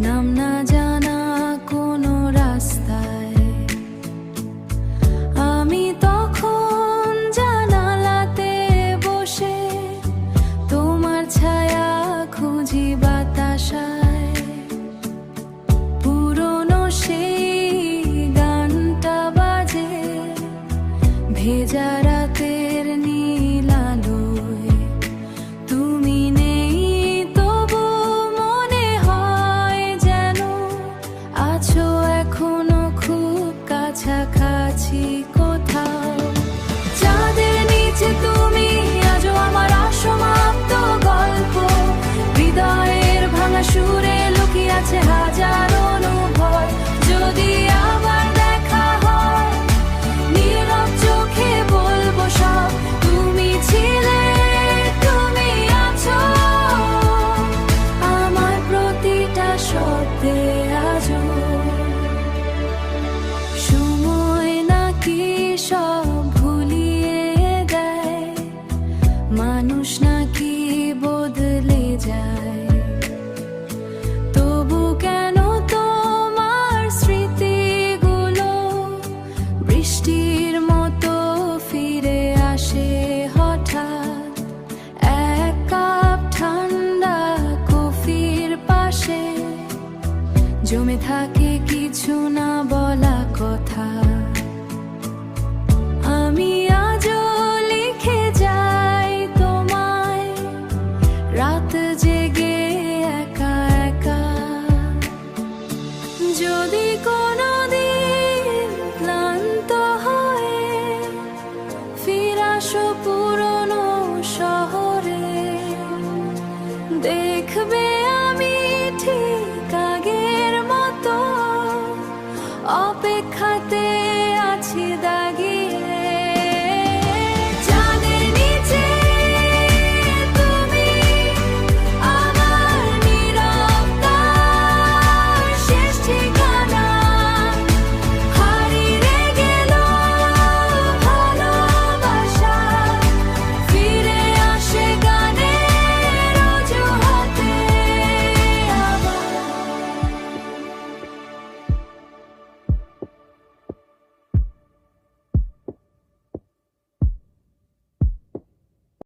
নাম না জানা কোনো রাস্তায় আমি তখন জানালাতে বসে তোমার ছায়া খুঁজি বাতাসায়। পুরনো সেই গানটা বাজে ভেজা রাতের নীল আলোয়। তুমি নেই তবু মনে হয় যেন আছো এখনো খুব কাছাকাছি কোথাও। চাঁদের নিচে তুমি আজও আমার অসমাপ্ত গল্প। হৃদয়ের ভাঙা সুরে লুকিয়ে আছে হাজার অনুভব। যদি আবার দেখা হয় নীরব চোখে বলবো সব। তুমি ছিলে, তুমি আছো আমার প্রতিটা শব্দে আজও। সময় নাকি সব ভুলিয়ে দেয়, মানুষ নাকি বদলে যায়। তবু কেন তোমার স্মৃতিগুলো বৃষ্টির মতো ফিরে আসে হঠাৎ। এক কাপ ঠান্ডা কফির পাশে জমে থাকে কিছু না বলা কথা। আমি আজও লিখে যাই তোমায় রাত জেগে একা একা। যদি কোনোদিন ক্লান্ত হয়ে ফিরাসো পুরনো শহরে, দেখবে